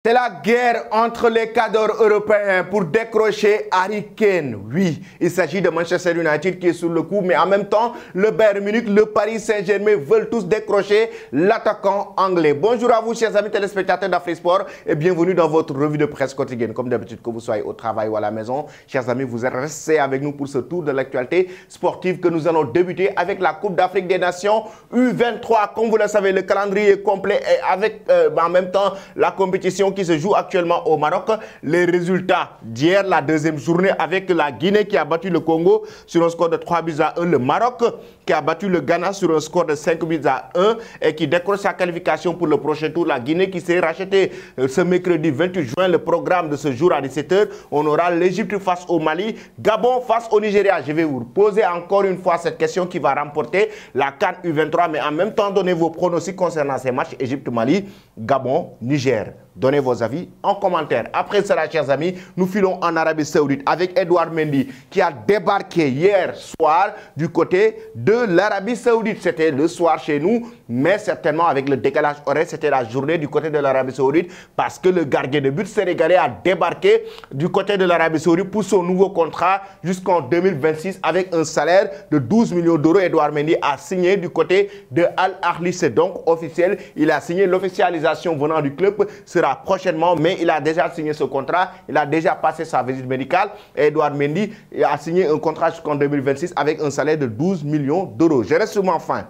C'est la guerre entre les cadres européens pour décrocher Harry Kane. Oui, il s'agit de Manchester United qui est sur le coup, mais en même temps, le Bayern Munich, le Paris Saint-Germain veulent tous décrocher l'attaquant anglais. Bonjour à vous, chers amis téléspectateurs d'Afrique Sport, et bienvenue dans votre revue de presse quotidienne. Comme d'habitude, que vous soyez au travail ou à la maison, chers amis, vous êtes restés avec nous pour ce tour de l'actualité sportive que nous allons débuter avec la Coupe d'Afrique des Nations U23. Comme vous le savez, le calendrier est complet et avec en même temps la compétition qui se joue actuellement au Maroc. Les résultats d'hier, la deuxième journée avec la Guinée qui a battu le Congo sur un score de 3-1. Le Maroc qui a battu le Ghana sur un score de 5-1 et qui décroche sa qualification pour le prochain tour. La Guinée qui s'est rachetée ce mercredi 28 juin. Le programme de ce jour à 17 h, on aura l'Égypte face au Mali, Gabon face au Nigeria. Je vais vous poser encore une fois cette question qui va remporter la CAN U23, mais en même temps donner vos pronostics concernant ces matchs Égypte-Mali, Gabon-Niger. Donnez vos avis en commentaire. Après cela, chers amis, nous filons en Arabie Saoudite avec Edouard Mendy qui a débarqué hier soir du côté de l'Arabie Saoudite. C'était le soir chez nous, mais certainement avec le décalage horaire, c'était la journée du côté de l'Arabie Saoudite parce que le gardien de but sénégalais a débarqué du côté de l'Arabie Saoudite pour son nouveau contrat jusqu'en 2026 avec un salaire de 12 millions d'euros. Edouard Mendy a signé du côté de Al Ahly. C'est donc officiel. Il a signé l'officialisation venant du club. Sera prochainement, mais il a déjà signé ce contrat, il a déjà passé sa visite médicale. Edouard Mendy a signé un contrat jusqu'en 2026 avec un salaire de 12 millions d'euros. Je reste sur ma fin.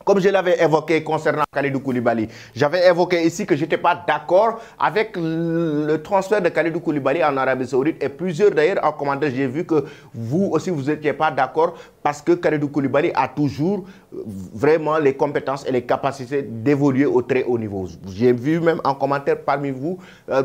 Comme je l'avais évoqué concernant Kalidou Koulibaly, j'avais évoqué ici que je n'étais pas d'accord avec le transfert de Kalidou Koulibaly en Arabie Saoudite. Et plusieurs d'ailleurs en commentaire, j'ai vu que vous aussi vous n'étiez pas d'accord parce que Kalidou Koulibaly a toujours vraiment les compétences et les capacités d'évoluer au très haut niveau. J'ai vu même en commentaire parmi vous,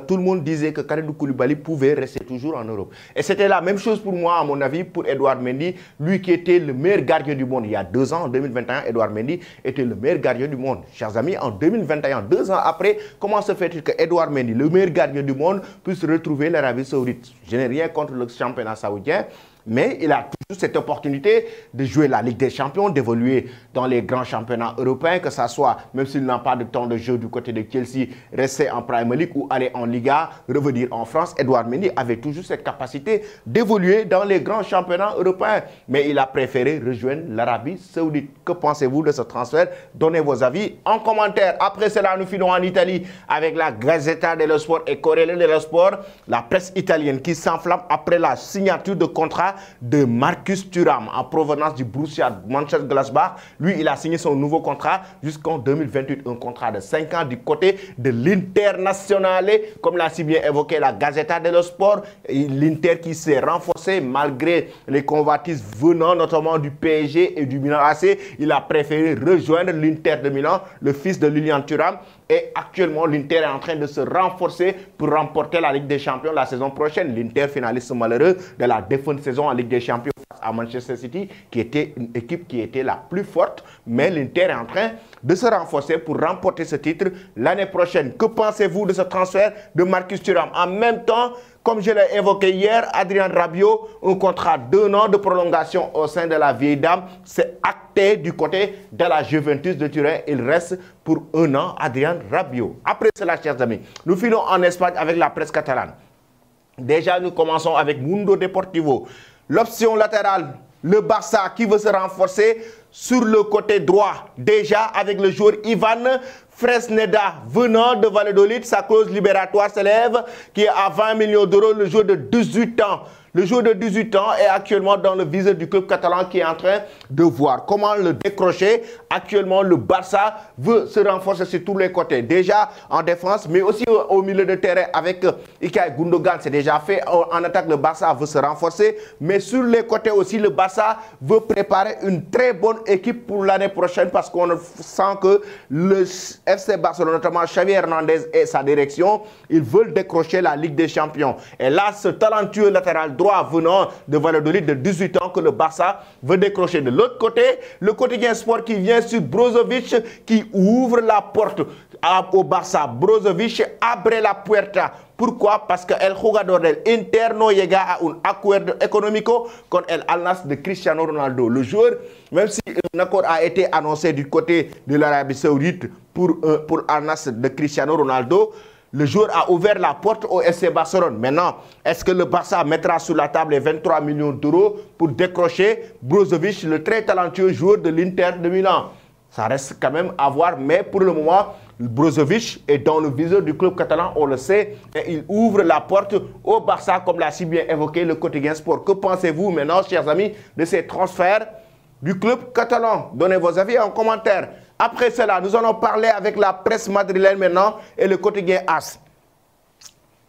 tout le monde disait que Kalidou Koulibaly pouvait rester toujours en Europe. Et c'était la même chose pour moi, à mon avis, pour Edouard Mendy, lui qui était le meilleur gardien du monde il y a 2 ans, en 2021, Edouard Mendy était le meilleur gardien du monde. Chers amis, en 2021, 2 ans après, comment se fait-il que Edouard Mendy, le meilleur gardien du monde, puisse retrouver l'Arabie Saoudite? Je n'ai rien contre le championnat saoudien, mais il a toujours cette opportunité de jouer la Ligue des Champions, d'évoluer dans les grands championnats européens, que ce soit, même s'il n'a pas de temps de jeu du côté de Chelsea, rester en Premier League ou aller en Liga, revenir en France. Edouard Mendy avait toujours cette capacité d'évoluer dans les grands championnats européens. Mais il a préféré rejoindre l'Arabie Saoudite. Que pensez-vous de ce transfert? Donnez vos avis en commentaire. Après cela, nous finissons en Italie avec la Gazzetta dello Sport et Corriere dello Sport, la presse italienne qui s'enflamme après la signature de contrat de Marcus Thuram en provenance du Borussia Mönchengladbach. Lui, il a signé son nouveau contrat jusqu'en 2028, un contrat de 5 ans du côté de l'Internazionale, comme l'a si bien évoqué la Gazzetta dello Sport. L'Inter qui s'est renforcé malgré les convoitises venant notamment du PSG et du Milan AC. Il a préféré rejoindre l'Inter de Milan, le fils de Lilian Thuram. Et actuellement, l'Inter est en train de se renforcer pour remporter la Ligue des Champions la saison prochaine. L'Inter, finaliste malheureux de la défunte saison en Ligue des Champions face à Manchester City, qui était une équipe qui était la plus forte. Mais l'Inter est en train de se renforcer pour remporter ce titre l'année prochaine. Que pensez-vous de ce transfert de Marcus Thuram? En même temps, comme je l'ai évoqué hier, Adrien Rabiot, un contrat d'1 an de prolongation au sein de la vieille dame, c'est acté du côté de la Juventus de Turin. Il reste pour 1 an, Adrien Rabiot. Après cela, chers amis, nous finissons en Espagne avec la presse catalane. Déjà, nous commençons avec Mundo Deportivo. L'option latérale, le Barça qui veut se renforcer sur le côté droit. Déjà, avec le joueur Ivan Fresneda venant de Valladolid, sa clause libératoire s'élève qui est à 20 millions d'euros, le joueur de 18 ans. Le joueur de 18 ans est actuellement dans le viseur du club catalan qui est en train de voir comment le décrocher. Actuellement, le Barça veut se renforcer sur tous les côtés. Déjà en défense, mais aussi au milieu de terrain avec Ilkay Gundogan, c'est déjà fait. En attaque, le Barça veut se renforcer. Mais sur les côtés aussi, le Barça veut préparer une très bonne équipe pour l'année prochaine parce qu'on sent que le FC Barcelone, notamment Xavi Hernandez et sa direction, ils veulent décrocher la Ligue des Champions. Et là, ce talentueux latéral droit venant de Valladolid de 18 ans que le Barça veut décrocher. De l'autre côté, le quotidien sport qui vient sur Brozovic qui ouvre la porte au Barça. Brozovic abre la puerta. Pourquoi? Parce que el jugador del Inter no llega a un acuerdo económico con el Al-Nassr de Cristiano Ronaldo. Le joueur, même si un accord a été annoncé du côté de l'Arabie Saoudite pour Al-Nassr de Cristiano Ronaldo, Le joueur a ouvert la porte au FC Barcelone. Maintenant, est-ce que le Barça mettra sur la table les 23 millions d'euros pour décrocher Brozovic, le très talentueux joueur de l'Inter de Milan? Ça reste quand même à voir, mais pour le moment, Brozovic est dans le viseur du club catalan, on le sait, et il ouvre la porte au Barça, comme l'a si bien évoqué le quotidien Sport. Que pensez-vous maintenant, chers amis, de ces transferts du club catalan? Donnez vos avis en commentaire. Après cela, nous allons parler avec la presse madrilène maintenant et le quotidien AS.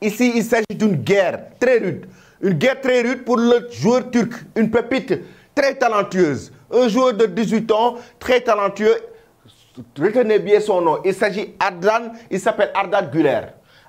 Ici, il s'agit d'une guerre très rude. Une guerre très rude pour le joueur turc, une pépite très talentueuse. Un joueur de 18 ans, très talentueux. Retenez bien son nom. Il s'agit Ardan, il s'appelle Ardan Güler.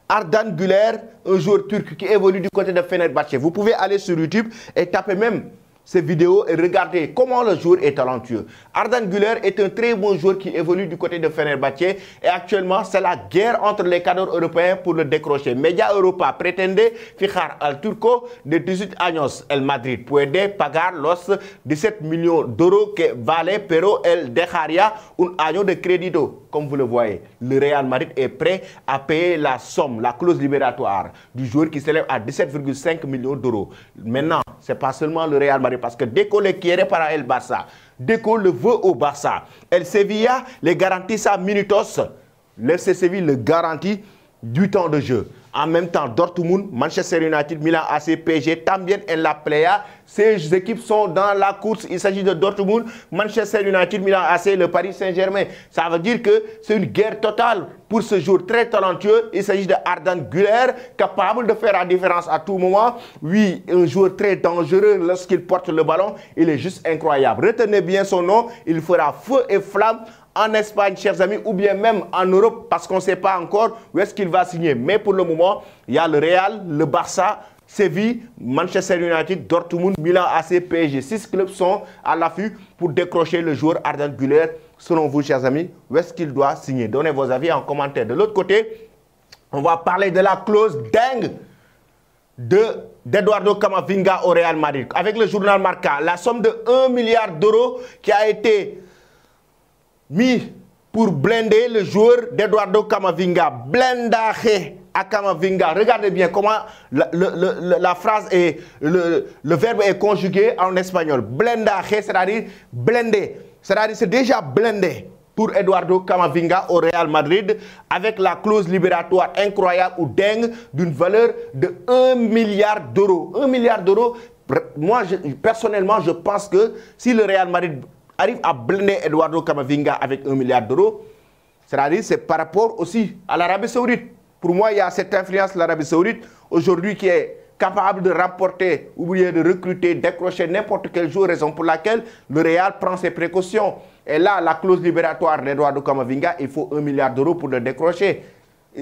Ardan Güler, un joueur turc qui évolue du côté de Fenerbahçe. Vous pouvez aller sur YouTube et taper même ces vidéos et regardez comment le joueur est talentueux. Ardan Güler est un très bon joueur qui évolue du côté de Fenerbahçe et actuellement c'est la guerre entre les cadres européens pour le décrocher. Media Europa pretende fijar al turco de 18 años el Madrid puede pagar los 17 millions d'euros que vale pero él dejaría un año de crédito. Comme vous le voyez, le Real Madrid est prêt à payer la somme, la clause libératoire du joueur qui s'élève à 17,5 millions d'euros. Maintenant, ce n'est pas seulement le Real Madrid, parce que Deco le quiere para el Barça. Deco le veut au Barça. El Sevilla le garantissa minutos. Le FC Séville le garantit du temps de jeu. En même temps, Dortmund, Manchester United, Milan AC, PSG, también en la playa. Ces équipes sont dans la course. Il s'agit de Dortmund, Manchester United, Milan AC, le Paris Saint-Germain. Ça veut dire que c'est une guerre totale pour ce joueur très talentueux. Il s'agit de Ardan Güler, capable de faire la différence à tout moment. Oui, un joueur très dangereux lorsqu'il porte le ballon. Il est juste incroyable. Retenez bien son nom. Il fera feu et flamme en Espagne, chers amis, ou bien même en Europe, parce qu'on ne sait pas encore où est-ce qu'il va signer. Mais pour le moment, il y a le Real, le Barça, Séville, Manchester United, Dortmund, Milan AC, PSG. 6 clubs sont à l'affût pour décrocher le joueur Ardan Güler. Selon vous, chers amis, où est-ce qu'il doit signer? Donnez vos avis en commentaire. De l'autre côté, on va parler de la clause dingue d'Eduardo Camavinga au Real Madrid. Avec le journal Marca, la somme de 1 milliard d'euros qui a été mis pour blinder le joueur d'Eduardo Camavinga. Blendaje à Camavinga. Regardez bien comment la phrase est, le verbe est conjugué en espagnol. Blendaje, c'est-à-dire blindé. C'est-à-dire c'est déjà blindé pour Eduardo Camavinga au Real Madrid avec la clause libératoire incroyable ou dingue d'une valeur de 1 milliard d'euros. 1 milliard d'euros, moi personnellement je pense que si le Real Madrid arrive à blinder Eduardo Camavinga avec 1 milliard d'euros, c'est-à-dire c'est par rapport aussi à l'Arabie Saoudite. Pour moi, il y a cette influence de l'Arabie Saoudite aujourd'hui qui est capable de rapporter ou bien de recruter, décrocher n'importe quel jour, raison pour laquelle le Real prend ses précautions. Et là, la clause libératoire d'Eduardo Camavinga, il faut 1 milliard d'euros pour le décrocher.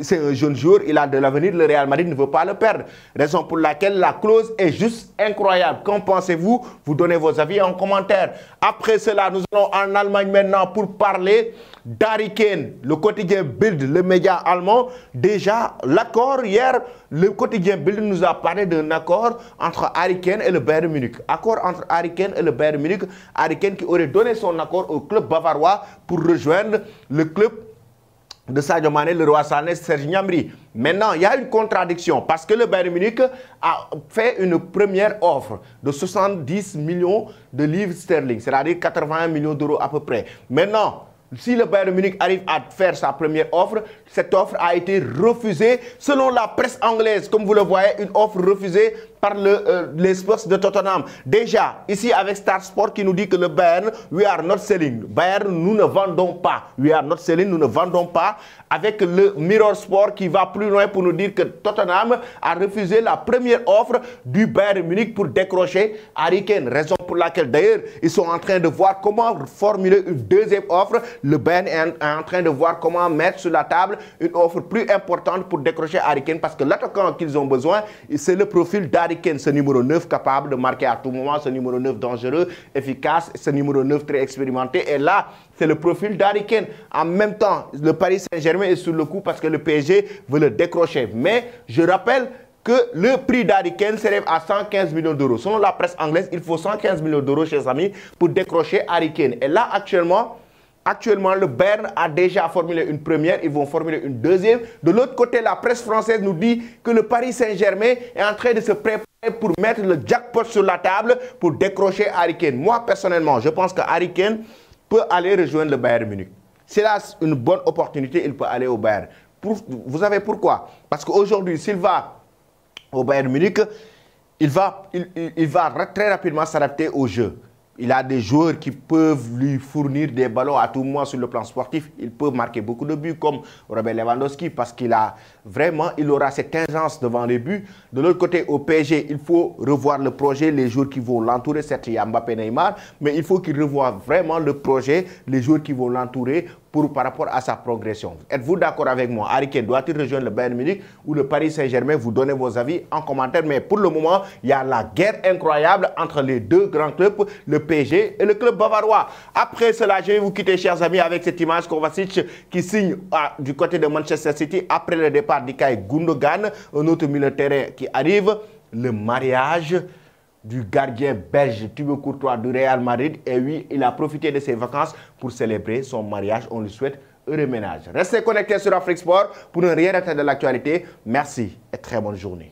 C'est un jeune joueur, il a de l'avenir, le Real Madrid ne veut pas le perdre. Raison pour laquelle la clause est juste incroyable. Qu'en pensez-vous? Vous donnez vos avis en commentaire. Après cela, nous allons en Allemagne maintenant pour parler d'Harry Kane. Le quotidien Bild, le média allemand, déjà l'accord hier, le quotidien Bild nous a parlé d'un accord entre Harry Kane et le Bayern Munich. Accord entre Harry Kane et le Bayern Munich. Harry Kane qui aurait donné son accord au club bavarois pour rejoindre le club de Sadio Mané, le roi Sané, Serge Gnabry. Maintenant, il y a une contradiction parce que le Bayern Munich a fait une première offre de 70 millions de livres sterling, c'est-à-dire 81 millions d'euros à peu près. Maintenant, si le Bayern Munich arrive à faire sa première offre, cette offre a été refusée selon la presse anglaise. Comme vous le voyez, une offre refusée par les Spurs de Tottenham. Déjà, ici avec Star Sport qui nous dit que le Bayern, we are not selling. Bayern, nous ne vendons pas. We are not selling, nous ne vendons pas. Avec le Mirror Sport qui va plus loin pour nous dire que Tottenham a refusé la première offre du Bayern Munich pour décrocher Harry Kane. Raison pour laquelle d'ailleurs, ils sont en train de voir comment formuler une deuxième offre. Le Bayern est en train de voir comment mettre sur la table une offre plus importante pour décrocher Harry Kane parce que l'attaquant qu'ils ont besoin, c'est le profil d'Harry Kane, ce numéro 9 capable de marquer à tout moment, ce numéro 9 dangereux, efficace, ce numéro 9 très expérimenté. Et là, c'est le profil d'Harry Kane. En même temps, le Paris Saint-Germain est sur le coup parce que le PSG veut le décrocher. Mais je rappelle que le prix d'Harry Kane s'élève à 115 millions d'euros. Selon la presse anglaise, il faut 115 millions d'euros, chers amis, pour décrocher Harry Kane. Et là, actuellement, Actuellement, le Bayern a déjà formulé une première, ils vont formuler une deuxième. De l'autre côté, la presse française nous dit que le Paris Saint-Germain est en train de se préparer pour mettre le jackpot sur la table pour décrocher Harry Kane. Moi, personnellement, je pense que Harry Kane peut aller rejoindre le Bayern Munich. C'est là une bonne opportunité, il peut aller au Bayern. Vous savez pourquoi? Parce qu'aujourd'hui, s'il va au Bayern Munich, il va très rapidement s'adapter au jeu. Il a des joueurs qui peuvent lui fournir des ballons à tout moment sur le plan sportif. Il peut marquer beaucoup de buts comme Robert Lewandowski parce qu'il a vraiment, il aura cette aisance devant les buts. De l'autre côté, au PSG, il faut revoir le projet, les joueurs qui vont l'entourer. Certes, il y a Mbappé, Neymar, mais il faut qu'il revoie vraiment le projet, les joueurs qui vont l'entourer par rapport à sa progression. Êtes-vous d'accord avec moi? Harry Kane doit-il rejoindre le Bayern Munich ou le Paris Saint-Germain? Vous donnez vos avis en commentaire. Mais pour le moment, il y a la guerre incroyable entre les deux grands clubs, le PSG et le club bavarois. Après cela, je vais vous quitter, chers amis, avec cette image Kovacic qui signe du côté de Manchester City après le départ d'Ilkay Gundogan, un autre milieu de terrain qui arrive. Le mariage du gardien belge Thibaut Courtois du Real Madrid. Et oui, il a profité de ses vacances pour célébrer son mariage. On lui souhaite heureux ménage. Restez connectés sur Afrique Sport pour ne rien rater de l'actualité. Merci et très bonne journée.